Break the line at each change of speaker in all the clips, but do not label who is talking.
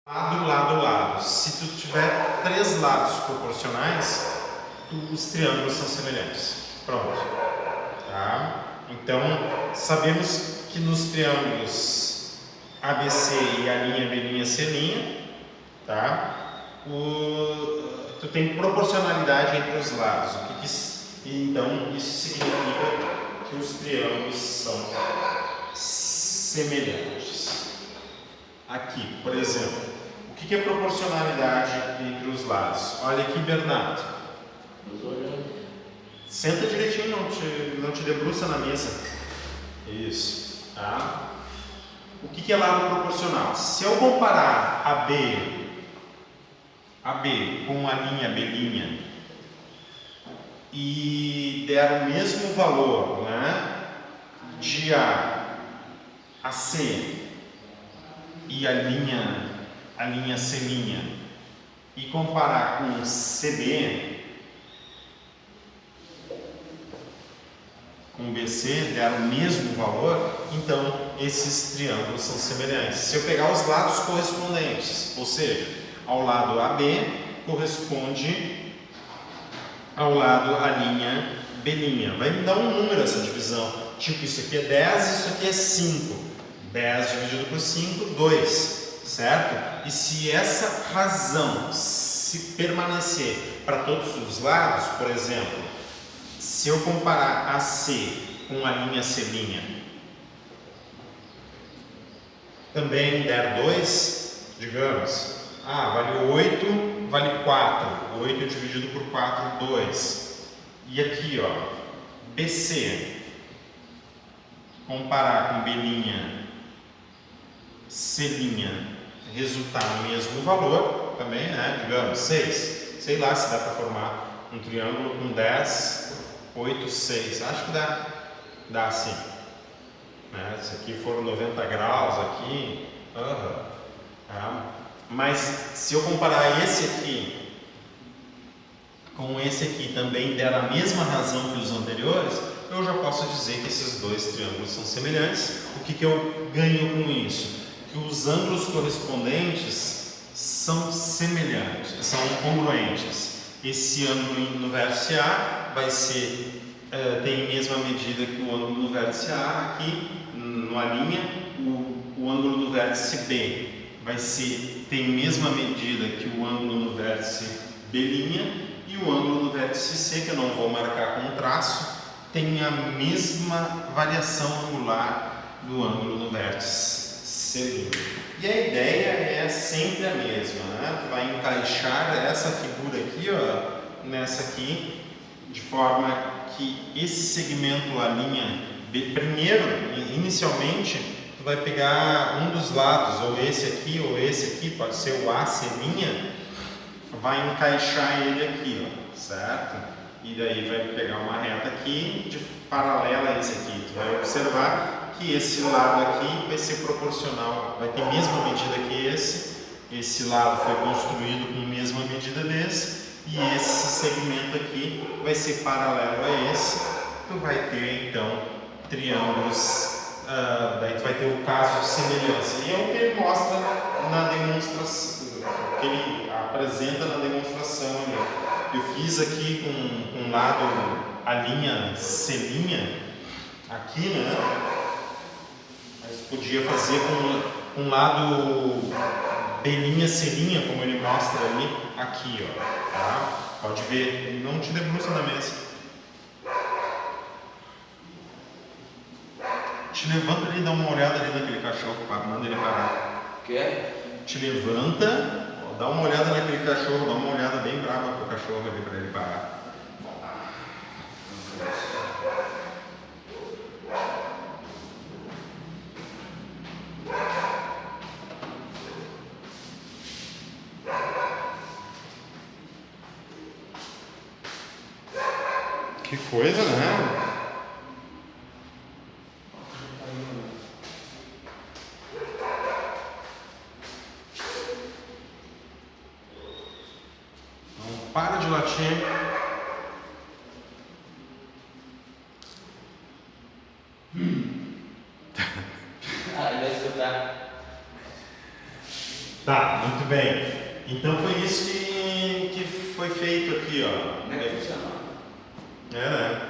lado. Se tu tiver três lados proporcionais, os triângulos são semelhantes. Pronto. Tá? Então, sabemos que nos triângulos ABC e A', B', C', tá? Tu tem proporcionalidade entre os lados. Então, isso significa que os triângulos são semelhantes. Aqui, por exemplo, o que é proporcionalidade entre os lados? Olha aqui, Bernardo. Senta direitinho, não te debruça na mesa. Isso, tá? O que é lado proporcional? Se eu comparar AB com a linha B' e der o mesmo valor, né, de a C e a linha C' e comparar com CB, com BC, der o mesmo valor, então esses triângulos são semelhantes. Se eu pegar os lados correspondentes, ou seja, ao lado AB corresponde ao lado a linha B', vai me dar um número essa divisão, tipo isso aqui é 10, isso aqui é 5, 10 dividido por 5, 2, certo? E se essa razão se permanecer para todos os lados, por exemplo, se eu comparar AC com a linha C', também der 2, digamos, vale 8, vale 4, 8 dividido por 4, 2. E aqui, ó, BC, comparar com B', C', resultar no mesmo valor, também, né, digamos, 6. Sei lá se dá para formar um triângulo com 10, 8, 6, acho que dá sim, né? Se aqui for 90 graus aqui, mas se eu comparar esse aqui com esse aqui também der a mesma razão que os anteriores, eu já posso dizer que esses dois triângulos são semelhantes. O que eu ganho com isso? Que os ângulos correspondentes são semelhantes, são congruentes. Esse ângulo no vértice A vai ser, tem a mesma medida que o ângulo no vértice A, aqui numa linha. O ângulo no vértice B tem a mesma medida que o ângulo no vértice B', e o ângulo no vértice C, que eu não vou marcar com traço, tem a mesma variação angular do ângulo no vértice C'. E a ideia é sempre a mesma, né? Tu vai encaixar essa figura aqui, ó, nessa aqui, de forma que esse segmento, a linha B, primeiro, inicialmente, tu vai pegar um dos lados, ou esse aqui, pode ser o AC', vai encaixar ele aqui, ó, certo? E daí vai pegar uma reta aqui, paralela a esse aqui. Tu vai observar que esse lado aqui vai ser proporcional, vai ter a mesma medida que esse lado foi construído com a mesma medida desse, e esse segmento aqui vai ser paralelo a esse. Tu vai ter então triângulos, daí tu vai ter o caso de semelhança, e é o que ele mostra na demonstração, que ele apresenta na demonstração ali. Eu fiz aqui com um lado a linha C', aqui, né? Mas podia fazer com um lado B', C', como ele mostra ali, aqui, ó, tá? Pode ver, não te debruça na mesa. Te levanta ali e dá uma olhada ali naquele cachorro, manda ele parar.
Quer?
Te levanta, ó, dá uma olhada naquele cachorro, dá uma olhada bem brava pro cachorro ali para ele parar. Que coisa, né? Não para de latir.
Ele vai escutar.
Tá. Tá, muito bem. Então foi isso que foi feito aqui, ó.
Como é que funciona?
Né?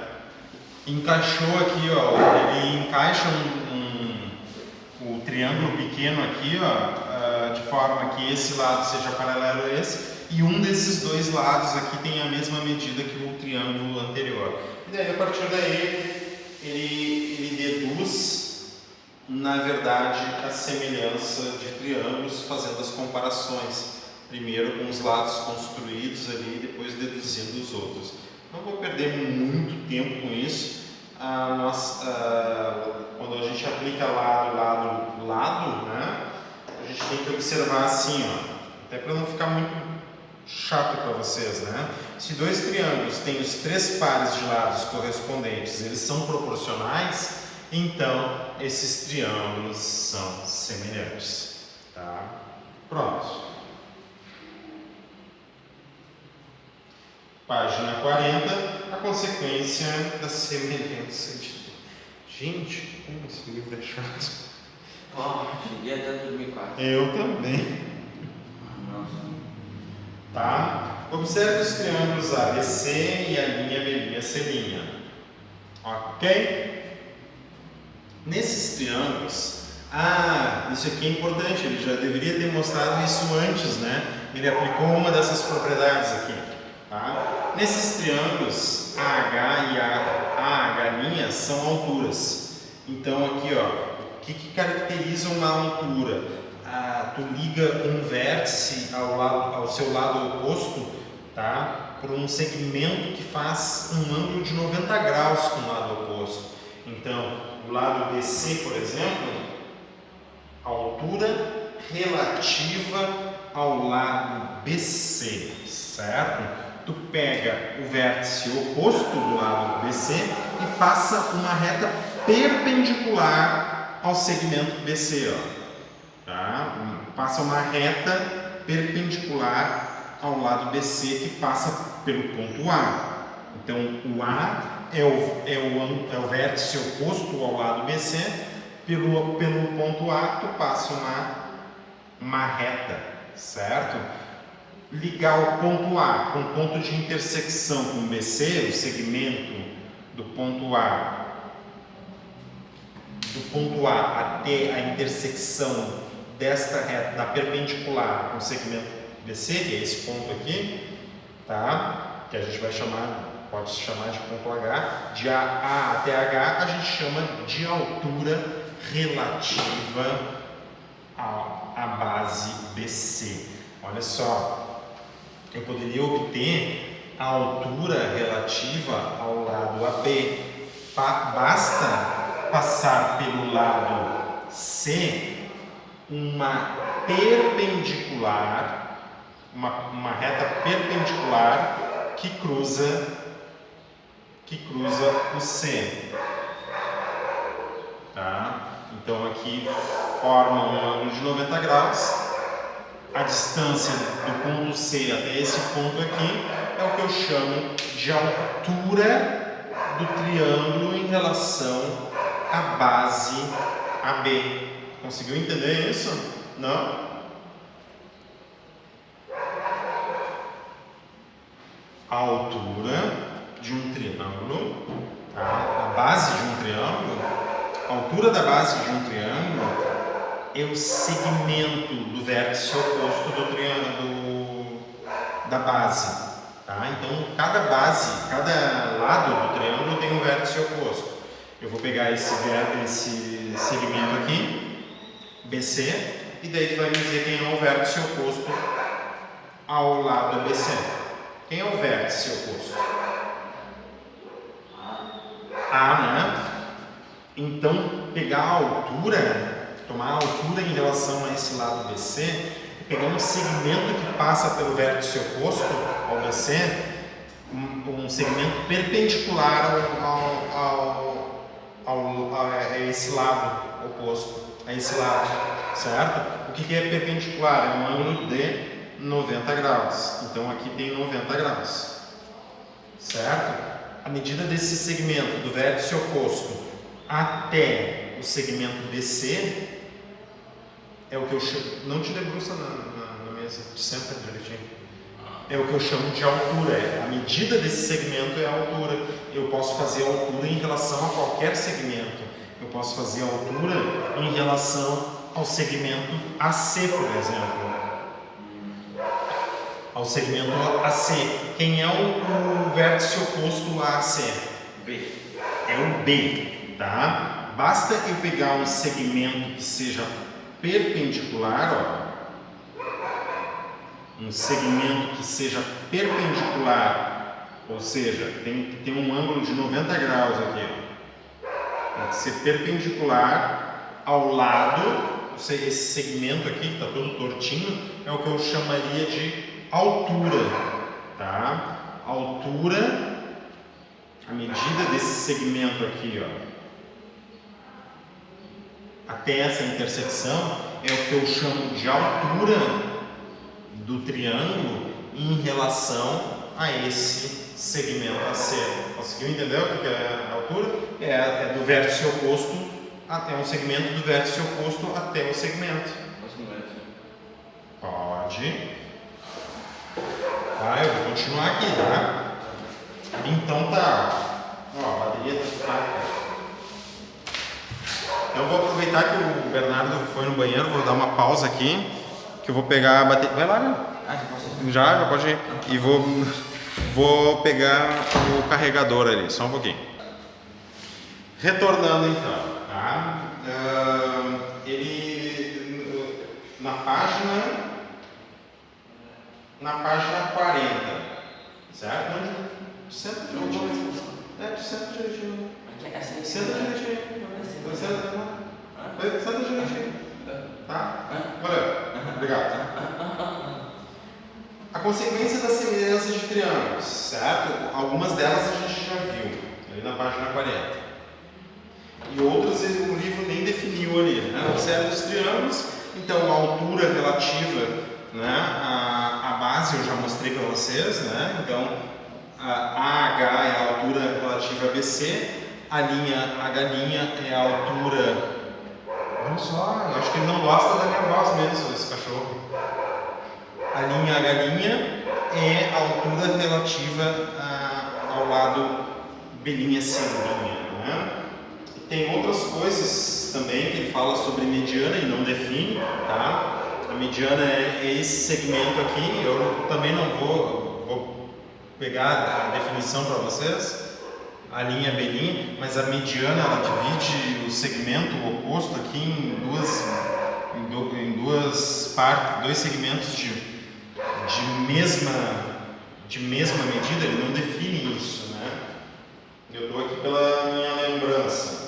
Encaixou aqui, ó. Ele encaixa o triângulo pequeno aqui, ó, de forma que esse lado seja paralelo a esse, e um desses dois lados aqui tem a mesma medida que o triângulo anterior. E daí, a partir daí, ele deduz, na verdade, a semelhança de triângulos, fazendo as comparações. Primeiro com os lados construídos ali, depois deduzindo os outros. Não vou perder muito tempo com isso. Quando a gente aplica lado, né, a gente tem que observar assim, ó, até para não ficar muito chato para vocês, né? Se dois triângulos têm os três pares de lados correspondentes, eles são proporcionais, então esses triângulos são semelhantes, tá? Pronto. Página 40, a consequência da semelhança de... Gente, como esse livro é chato.
Ó, cheguei até 2004.
Eu também.
Nossa.
Tá? Observe os triângulos ABC e a linha B', C'. Ok? Nesses triângulos, isso aqui é importante, ele já deveria ter mostrado isso antes, né? Ele aplicou uma dessas propriedades aqui. Tá? Nesses triângulos, AH e AH' são alturas. Então aqui, ó, o que caracteriza uma altura? Tu liga um vértice ao seu lado oposto, tá? Por um segmento que faz um ângulo de 90 graus com o lado oposto. Então, o lado BC, por exemplo, a altura relativa ao lado BC, certo? Tu pega o vértice oposto do lado BC e passa uma reta perpendicular ao segmento BC, ó. Tá? Passa uma reta perpendicular ao lado BC que passa pelo ponto A. Então, o A é o vértice oposto ao lado BC. Pelo ponto A, tu passa uma reta, certo? Ligar o ponto A com o ponto de intersecção com o BC, o segmento do ponto A até a intersecção desta reta, da perpendicular com o segmento BC, que é esse ponto aqui, tá? Que a gente pode chamar de ponto H, de A até H, a gente chama de altura relativa à base BC. Olha só, eu poderia obter a altura relativa ao lado AB. Basta passar pelo lado C uma reta perpendicular que cruza o C. Tá? Então aqui forma um ângulo de 90 graus. A distância do ponto C até esse ponto aqui é o que eu chamo de altura do triângulo em relação à base AB. Conseguiu entender isso? Não? A altura de um triângulo, tá? A base de um triângulo, a altura da base de um triângulo é o segmento do vértice oposto do triângulo da base, tá? Então cada lado do triângulo tem um vértice oposto. Eu vou pegar esse segmento aqui, BC, e daí tu vai me dizer quem é o vértice oposto ao lado ABC. Quem é o vértice oposto? A, né? Então, pegar a altura, tomar a altura em relação a esse lado BC, e pegar um segmento que passa pelo vértice oposto ao BC, um segmento perpendicular a esse lado oposto, a esse lado, certo? O que é perpendicular? É um ângulo de 90 graus. Então aqui tem 90 graus, certo? A medida desse segmento do vértice oposto até o segmento BC é o que eu chamo. Não te debruça na senta direitinho. É o que eu chamo de altura. A medida desse segmento é a altura. Eu posso fazer a altura em relação a qualquer segmento. Eu posso fazer a altura em relação ao segmento AC, por exemplo. Ao segmento AC. Quem é o vértice oposto a AC?
B.
É o B, tá? Basta eu pegar um segmento que seja perpendicular, ó. Um segmento que seja perpendicular, ou seja, tem que ter um ângulo de 90 graus aqui, ó. Tem que ser perpendicular ao lado. Esse segmento aqui, que está todo tortinho, é o que eu chamaria de altura, tá? Altura, a medida desse segmento aqui, ó, até essa intersecção, é o que eu chamo de altura do triângulo em relação a esse segmento AC. Conseguiu entender o que é a altura? É do vértice oposto até um segmento, do vértice oposto até o segmento.
Posso mudar aqui?
Pode. Eu vou continuar aqui, tá? Então tá. Ó, a bateria tá fraca. Então eu vou aproveitar que o Bernardo foi no banheiro, vou dar uma pausa aqui, que eu vou pegar a bateria. Vai lá, né?
Já posso ir?
Já pode ir. E vou pegar o carregador ali, só um pouquinho. Retornando então, tá? Ele na página 40, certo? Senta direitinho. Senta direitinho. Senta direitinho. Senta direitinho. Tá? Valeu. Obrigado. A consequência das semelhanças de triângulos, certo? Algumas delas a gente já viu, ali na página 40. E outras o livro nem definiu ali, né? A série dos triângulos, então a altura relativa, né? A base eu já mostrei para vocês, né? Então a AH é a altura relativa a BC, a linha H' é a altura. Olha só, eu acho que ele não gosta da minha voz mesmo, esse cachorro. A linha H' é a altura relativa ao lado B', C', né? Tem outras coisas também que ele fala sobre mediana e não define, tá? A mediana é esse segmento aqui. Eu também não vou pegar a definição para vocês, a linha B', mas a mediana ela divide o segmento oposto aqui em duas partes, dois segmentos de mesma medida. Ele não define isso, né? Eu estou aqui pela minha lembrança.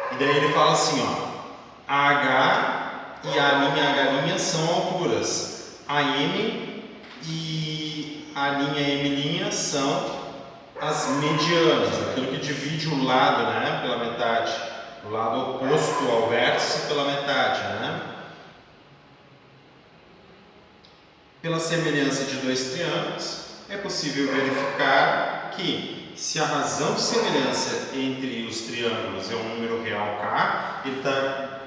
E daí ele fala assim, ó, a H e a linha H' são alturas, a M e a linha M' são as medianas, aquilo que divide o lado, né, pela metade, o lado oposto ao vértice pela metade, né? Pela semelhança de dois triângulos, é possível verificar que se a razão de semelhança entre os triângulos é um número real K, ele está,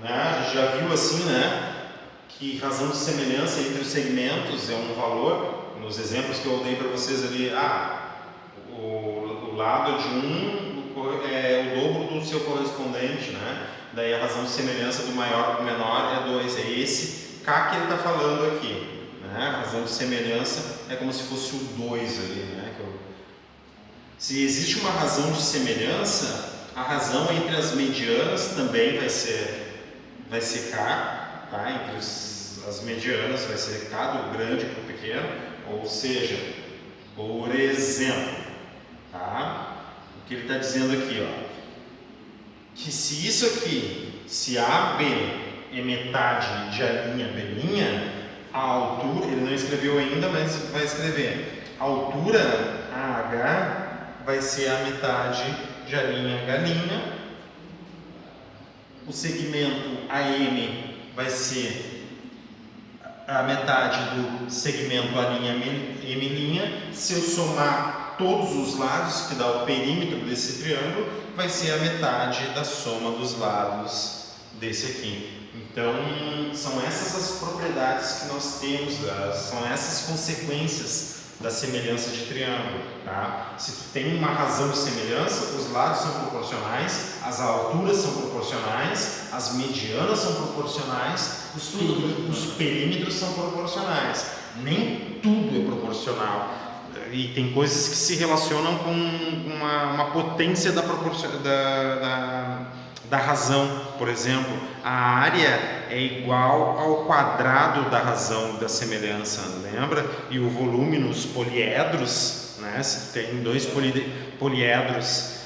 né, a gente já viu assim, né, que razão de semelhança entre os segmentos é um valor. Nos exemplos que eu dei para vocês ali, o lado de um é o dobro do seu correspondente, né? Daí a razão de semelhança do maior para o menor é 2, é esse K que ele está falando aqui, né? A razão de semelhança é como se fosse o 2 ali, né? Se existe uma razão de semelhança, a razão entre as medianas também vai ser K, tá? Entre as medianas vai ser K, do grande para o pequeno, ou seja, por exemplo, tá? O que ele está dizendo aqui, ó, que se isso aqui, se AB é metade de A', B', a altura, ele não escreveu ainda, mas vai escrever, a altura AH vai ser a metade de A', H', o segmento AM vai ser a metade do segmento A', M'. Se eu somar todos os lados, que dá o perímetro desse triângulo, vai ser a metade da soma dos lados desse aqui. Então, são essas as propriedades propriedades que nós temos, são essas consequências da semelhança de triângulo, tá? Se tu tem uma razão de semelhança, os lados são proporcionais, as alturas são proporcionais, as medianas são proporcionais, os perímetros são proporcionais. Nem tudo é proporcional. E tem coisas que se relacionam com uma potência da razão. Por exemplo, a área é igual ao quadrado da razão da semelhança, lembra? E o volume nos poliedros, né? Se tem dois poliedros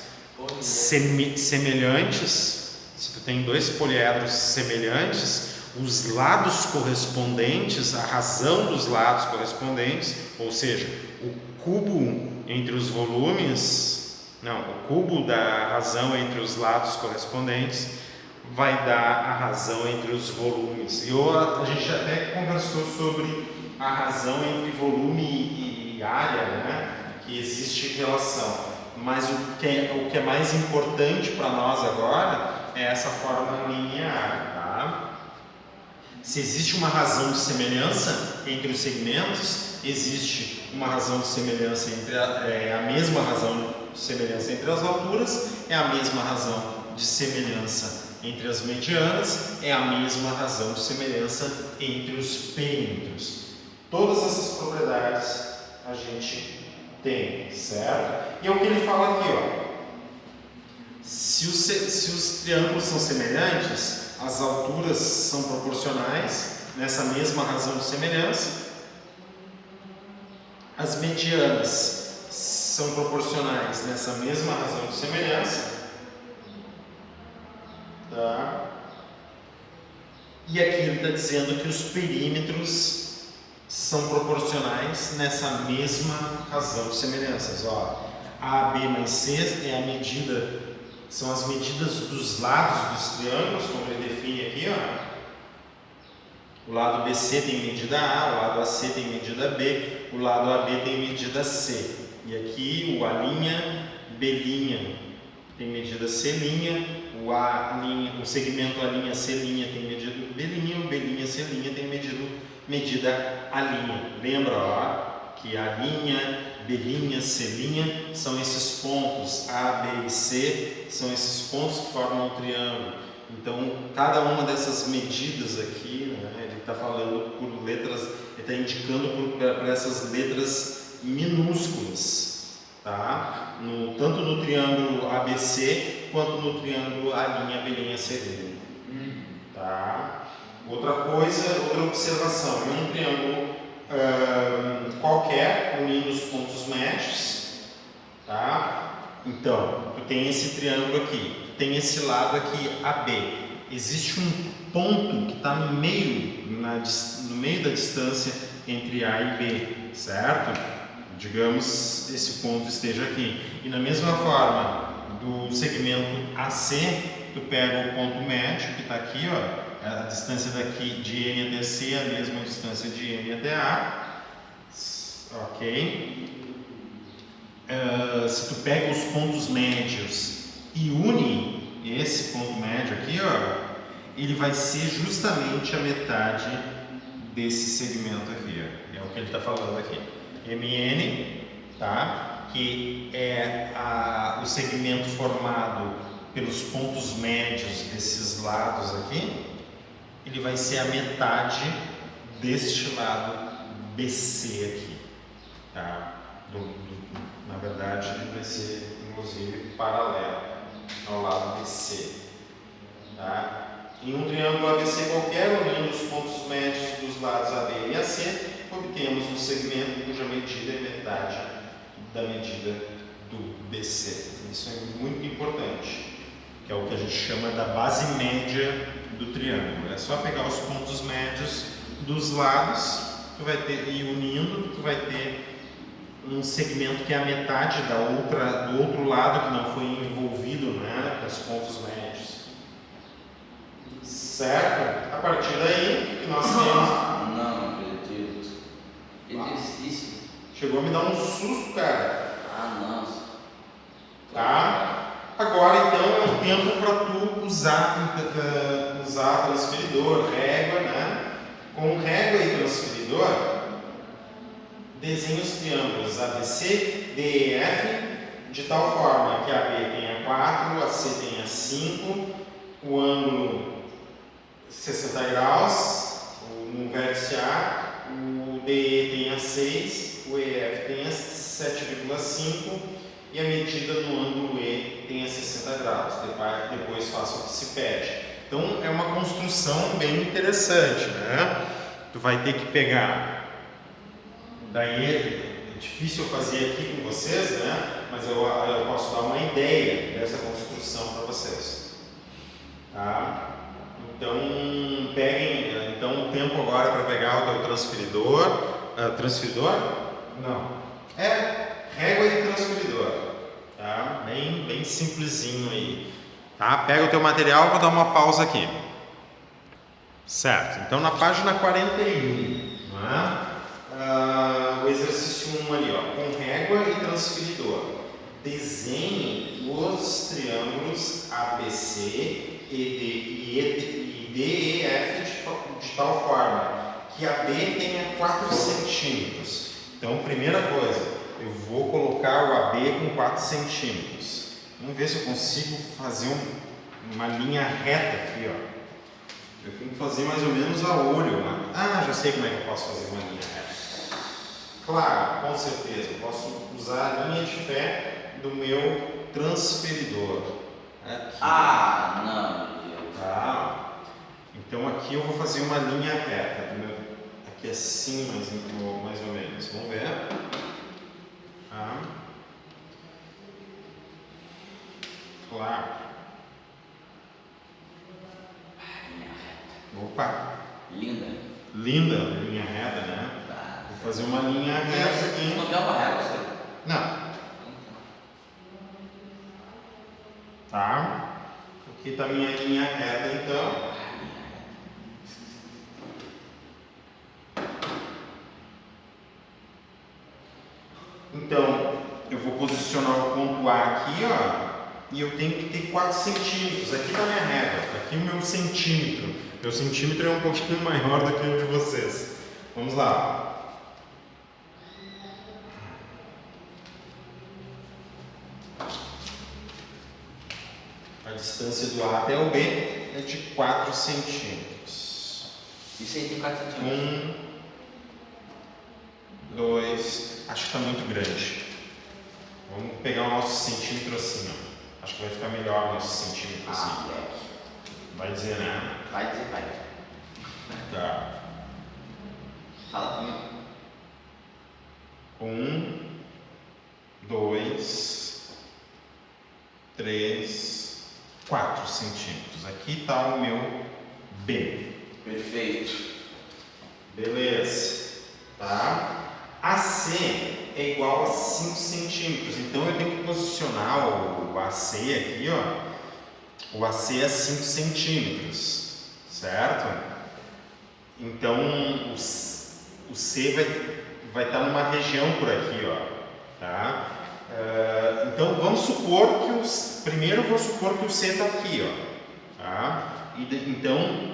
semelhantes, se tu tem dois poliedros semelhantes, os lados correspondentes, a razão dos lados correspondentes, ou seja, o cubo entre os volumes, o cubo da razão entre os lados correspondentes vai dar a razão entre os volumes. E a gente até conversou sobre a razão entre volume e área, né? Que existe relação. Mas o que é mais importante para nós agora é essa forma linear, tá? Se existe uma razão de semelhança entre os segmentos, existe uma razão de semelhança entre a mesma razão de semelhança entre as alturas, é a mesma razão de semelhança entre as medianas, é a mesma razão de semelhança entre os perímetros. Todas essas propriedades a gente tem, certo? E é o que ele fala aqui, ó. Se os triângulos são semelhantes, as alturas são proporcionais nessa mesma razão de semelhança, as medianas são proporcionais nessa mesma razão de semelhança, tá? E aqui ele está dizendo que os perímetros são proporcionais nessa mesma razão de semelhanças. Ó, AB mais C é a medida, são as medidas dos lados dos triângulos, como ele define aqui, ó. O lado BC tem medida A, o lado AC tem medida B, o lado AB tem medida C. E aqui o A', B' tem medida C', o segmento A'C' tem medida B', o B', C' tem medida A'. Lembra, ó, que A', B', C' são esses pontos, A, B e C são esses pontos que formam um triângulo. Então, cada uma dessas medidas aqui, né, ele está falando por letras, ele está indicando por essas letras minúsculas, tá? Tanto no triângulo ABC quanto no triângulo A', B', C'. Tá? Outra observação, em um triângulo qualquer, unindo os pontos médios, tá? Então, tu tem esse triângulo aqui, tu tem esse lado aqui, AB. Existe um ponto que está no meio da distância entre A e B, certo? Digamos, esse ponto esteja aqui. E da mesma forma, do segmento AC, tu pega o ponto médio, que está aqui, ó, a distância daqui de N até C é a mesma distância de N até A, ok? Se tu pega os pontos médios e une esse ponto médio aqui, ó, ele vai ser justamente a metade desse segmento aqui, ó. É o que ele está falando aqui. MN, tá? Que é o segmento formado pelos pontos médios desses lados aqui, ele vai ser a metade deste lado BC aqui, tá? Na verdade, ele vai ser, inclusive, paralelo ao lado BC, tá? Em um triângulo ABC qualquer, unindo os pontos médios dos lados AB e AC, obtemos um segmento cuja medida é metade da medida do BC. Isso é muito importante, que é o que a gente chama da base média do triângulo. É só pegar os pontos médios dos lados, tu vai ter, e unindo, tu vai ter um segmento que é a metade do outro lado que não foi envolvido, né, com os pontos médios. Certo? A partir daí, o que nós temos?
Não acredito. Que disse?
Chegou a me dar um susto, cara.
Nossa.
Tá? Agora, então, é o tempo para tu usar transferidor, régua, né? Com régua e transferidor, desenhe os triângulos ABC, DEF, de tal forma que a B tenha 4, a C tenha 5, o ângulo 60 graus, no vértice A, o DE tenha 6, o EF tenha 7,5 e a medida no ângulo E tenha 60 graus. Depois faça o que se pede. Então é uma construção bem interessante, né? Tu vai ter que pegar, daí é difícil fazer aqui com vocês, né? Mas eu posso dar uma ideia dessa construção para vocês, tá? Então peguem, então o tempo agora para pegar o teu transferidor, transferidor? Não, régua e transferidor, tá? Bem simplesinho aí, tá? Pega o teu material, vou dar uma pausa aqui, certo? Então na página 41, né? O exercício 1 ali, ó, com régua e transferidor, desenhe os triângulos ABC e DEF de tal forma que a B tenha 4 centímetros. Então, primeira coisa, eu vou colocar o AB com 4 centímetros. Vamos ver se eu consigo fazer uma linha reta aqui, ó. Eu tenho que fazer mais ou menos a olho, né? Já sei como é que eu posso fazer uma linha reta. Claro, com certeza, eu posso usar a linha de fé do meu transferidor. Aqui.
Não.
Tá. Então aqui eu vou fazer uma linha reta. Aqui assim, mais ou menos. Vamos ver. Tá. Claro. Opa. Linda linha reta, né? Vou fazer uma linha reta aqui.
Não quer uma régua, você?
Não. Tá. Aqui está a minha linha reta, então. Então, eu vou posicionar o ponto A aqui, ó. E eu tenho que ter 4 centímetros. Aqui está a minha régua. Aqui o meu centímetro. Meu centímetro é um pouquinho maior do que o de vocês. Vamos lá. A distância do A até o B é de 4 centímetros.
Isso aí tem 4 centímetros.
1, 2, acho que está muito grande. Vamos pegar o nosso centímetro assim, ó. Acho que vai ficar melhor o nosso centímetro assim. Vai dizer, né?
Vai dizer, vai.
Tá.
Fala comigo.
1, 2, 3, 4 centímetros. Aqui está o meu B.
Perfeito.
Beleza. Tá? AC é igual a 5 centímetros. Então eu tenho que posicionar o AC aqui, ó. O AC é 5 centímetros. Certo? Então o C vai estar numa região por aqui, ó. Tá? Então vamos supor que primeiro eu vou supor que o C está aqui, ó. Tá? Então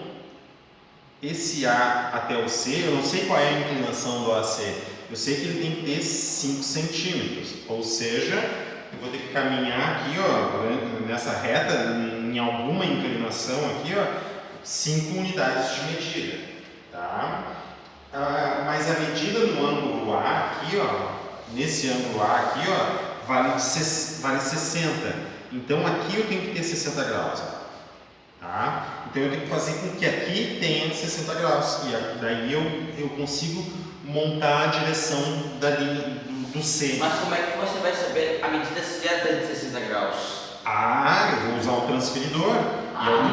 esse A até o C, eu não sei qual é a inclinação do AC. Eu sei que ele tem que ter 5 centímetros. Ou seja, eu vou ter que caminhar aqui, ó, nessa reta, em alguma inclinação aqui, ó, 5 unidades de medida. Tá? Mas a medida no ângulo A aqui, ó, nesse ângulo A aqui, ó, vale 60. Então aqui eu tenho que ter 60 graus. Tá? Então eu tenho que fazer com que aqui tenha 60 graus. E daí eu consigo montar a direção da linha do C.
Mas como é que você vai saber a medida certa de 60 graus?
Eu vou usar o transferidor.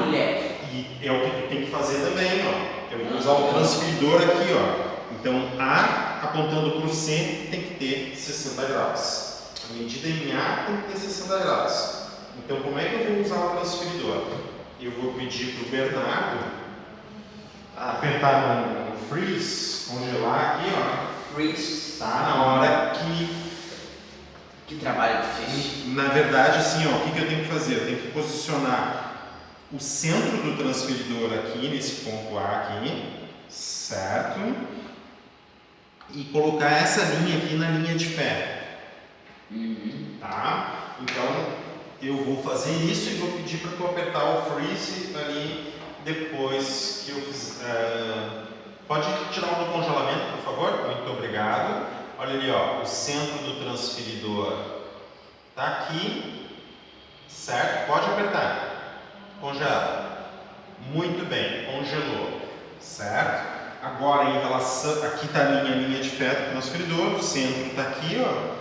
Moleque.
E é o que tu tem que fazer também, ó. Eu vou usar o transferidor aqui, ó. Então A apontando para o C tem que ter 60 graus. A medida em A tem que ter 60 graus. Então como é que eu vou usar o transferidor? Eu vou pedir para o Bernardo apertar no freeze, congelar aqui, ó.
Freeze.
Tá? Na hora
Que trabalho difícil.
Na verdade, assim, ó, o que eu tenho que fazer? Eu tenho que posicionar o centro do transferidor aqui, nesse ponto A aqui, certo? E colocar essa linha aqui na linha de fé, tá? Então eu vou fazer isso e vou pedir para tu apertar o freeze ali depois que eu fizer. Pode tirar o do congelamento, por favor? Muito obrigado. Olha ali, ó, o centro do transferidor tá aqui, certo? Pode apertar. Congela. Muito bem, congelou, certo? Agora em relação, aqui está a linha de fé do transferidor, o centro está aqui, ó.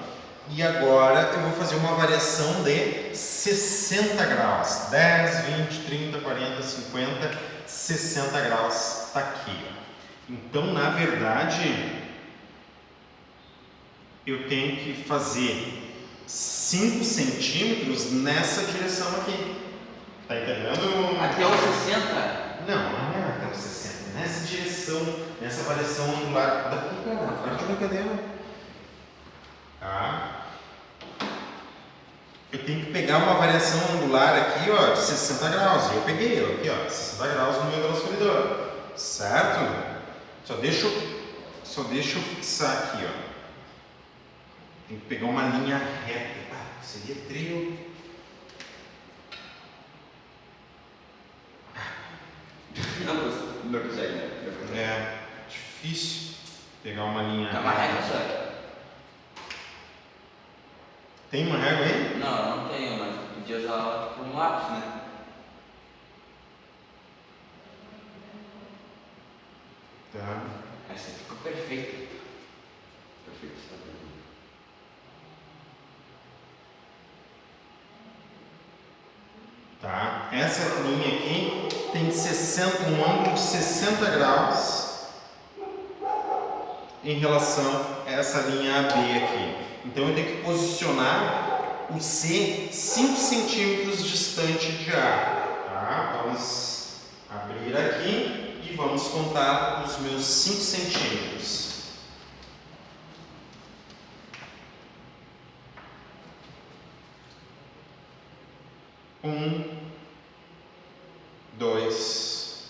E agora eu vou fazer uma variação de 60 graus. 10, 20, 30, 40, 50, 60 graus está aqui, ó. Então, na verdade, eu tenho que fazer 5 centímetros nessa direção aqui. Tá entendendo?
Até os 60?
Não é até os 60. Nessa direção, nessa variação angular. Daqui, cara, faz de brincadeira. Tá? Eu tenho que pegar uma variação angular aqui, ó, de 60 graus. E eu peguei ela aqui, ó, 60 graus no meu transferidor. Certo? Só deixa eu fixar aqui, ó. Tem que pegar uma linha reta. Ah, seria trio.
Não consegue, né?
É difícil pegar uma linha
Tá uma régua
reta.
só.
Tem uma régua aí?
Não, eu não tenho, mas podia usar ela tipo um lápis, né?
Tá.
Essa ficou perfeita. Perfeito, está bem.
Tá? Essa linha aqui tem um ângulo de 60 graus em relação a essa linha AB aqui. Então eu tenho que posicionar o C 5 centímetros distante de A. Tá? Vamos abrir aqui e vamos contar os meus 5 centímetros. 1, 2,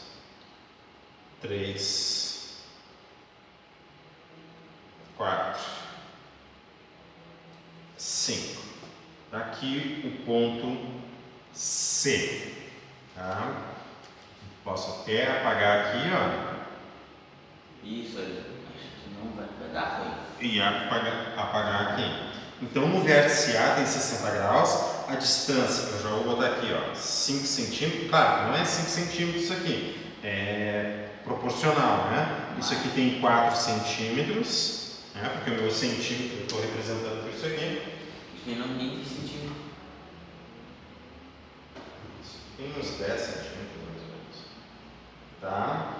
3, 4, 5. Aqui o ponto C. Tá? Posso até apagar aqui, ó.
Isso aí. Acho que não vai dar ruim.
E apagar aqui. Então no vértice A tem 60 graus, a distância, eu já vou botar aqui, ó, 5 centímetros, claro, não é 5 centímetros isso aqui, é proporcional, né? Isso aqui tem 4 centímetros, né? Porque o meu centímetro, eu estou representando por isso aqui.
Isso aí não nem tem sentido.
Tem uns 10 centímetros mais ou menos. Tá?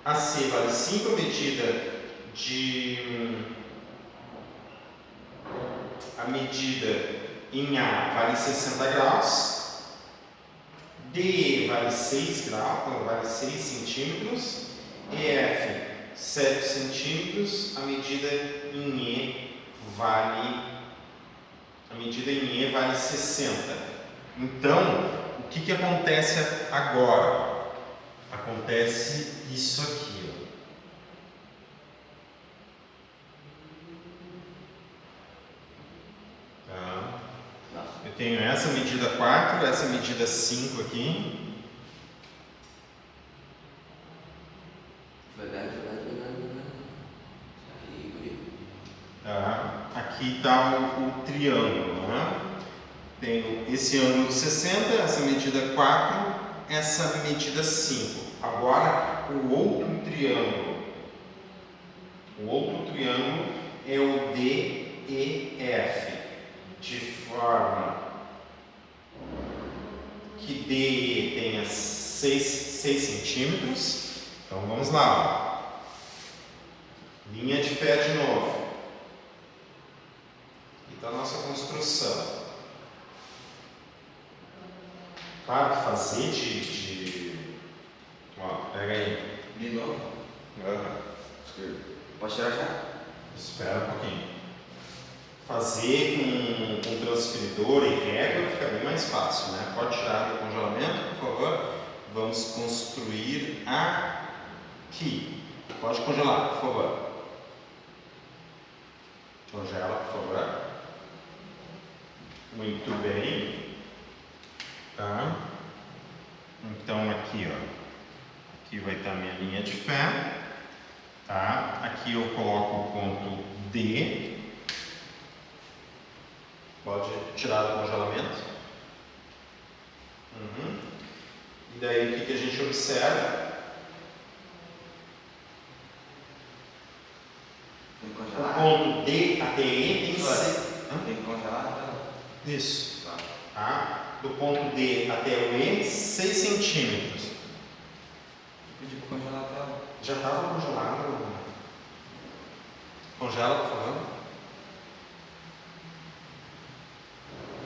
A C vale 5, a medida em A vale 60 graus, DE vale 6 graus, vale 6 centímetros, EF 7 centímetros, a medida em E vale 60. Então, o que acontece agora? Acontece isso aqui, ó. Eu tenho essa medida 4, essa medida 5 aqui.
Devagar.
Tá? Aqui está o triângulo, né? Tenho esse ângulo de 60, essa medida 4, essa medida 5. Agora, o outro triângulo é o DEF, de forma que DE tenha 6 centímetros. Então vamos lá, ó. Linha de fé de novo. Aqui está a nossa construção. Claro que fazer ó, pega aí.
De novo? Posso tirar já?
Espera um pouquinho. Fazer com transferidor e régua fica bem mais fácil, né? Pode tirar do congelamento, por favor. Vamos construir aqui. Pode congelar, por favor. Congela, por favor. Muito bem. Tá? Então aqui, ó. Aqui vai estar a minha linha de fé. Tá? Aqui eu coloco o ponto D. Pode tirar do congelamento. E daí o que a gente observa?
Tem que
O
congelar.
ponto D até E tem que ser.
Tem que congelar.
Isso.
Tá.
Tá? Do ponto D até o E, 6 centímetros.
Pedi para congelar a tela.
Já estava congelado. Congela, por favor.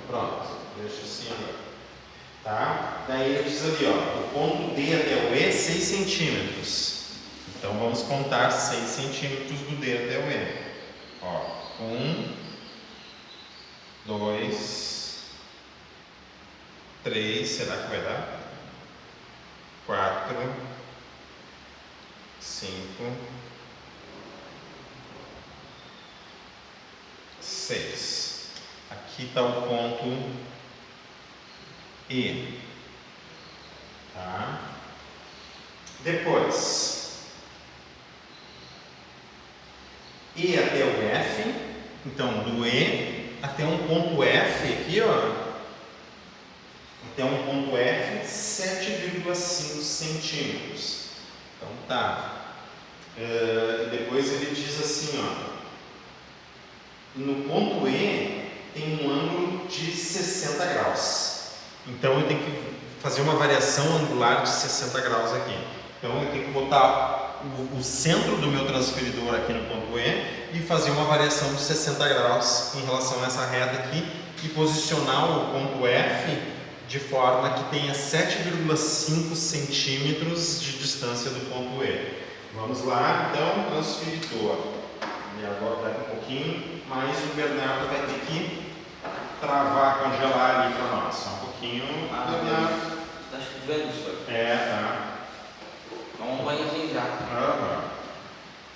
Pronto. Deixa assim agora. Tá? Daí ele diz ali, ó, do ponto D até o E, 6 centímetros. Então vamos contar 6 centímetros do D até o E. Ó, 1, 2, 3, será que vai dar? 4, 5, 6. Aqui está o ponto E. Tá? Depois, E até o F. Então, do E até um ponto F aqui, ó. Até um ponto F, 7,5 centímetros. Então tá. E depois ele diz assim, ó. No ponto E tem um ângulo de 60 graus. Então eu tenho que fazer uma variação angular de 60 graus aqui. Então eu tenho que botar o centro do meu transferidor aqui no ponto E e fazer uma variação de 60 graus em relação a essa reta aqui e posicionar o ponto F de forma que tenha 7,5 centímetros de distância do ponto E. Vamos lá, então, transferidor. E agora vai um pouquinho, mas o Bernardo vai ter que travar, congelar ali para nós. Só um pouquinho, Bernardo.
Tá chovendo, senhor.
Tá.
Toma um banhozinho já.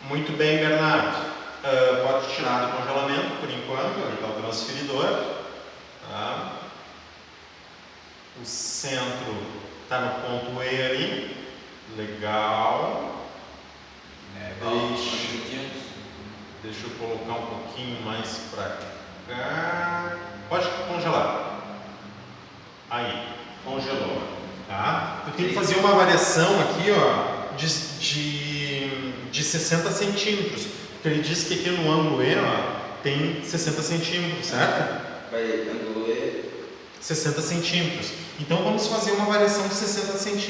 Muito bem, Bernardo. Pode tirar do congelamento por enquanto, ali está o transferidor. Tá. O centro está no ponto E ali. Legal. Deixa eu colocar um pouquinho mais para cá. Pode congelar. Aí, congelou. Tá? Eu tenho que fazer uma variação aqui, ó, de 60 centímetros. Porque ele diz que aqui no ângulo E, ó, tem 60 centímetros, certo?
Vai, ângulo E.
60 centímetros. Então vamos fazer uma variação de 60 centímetros.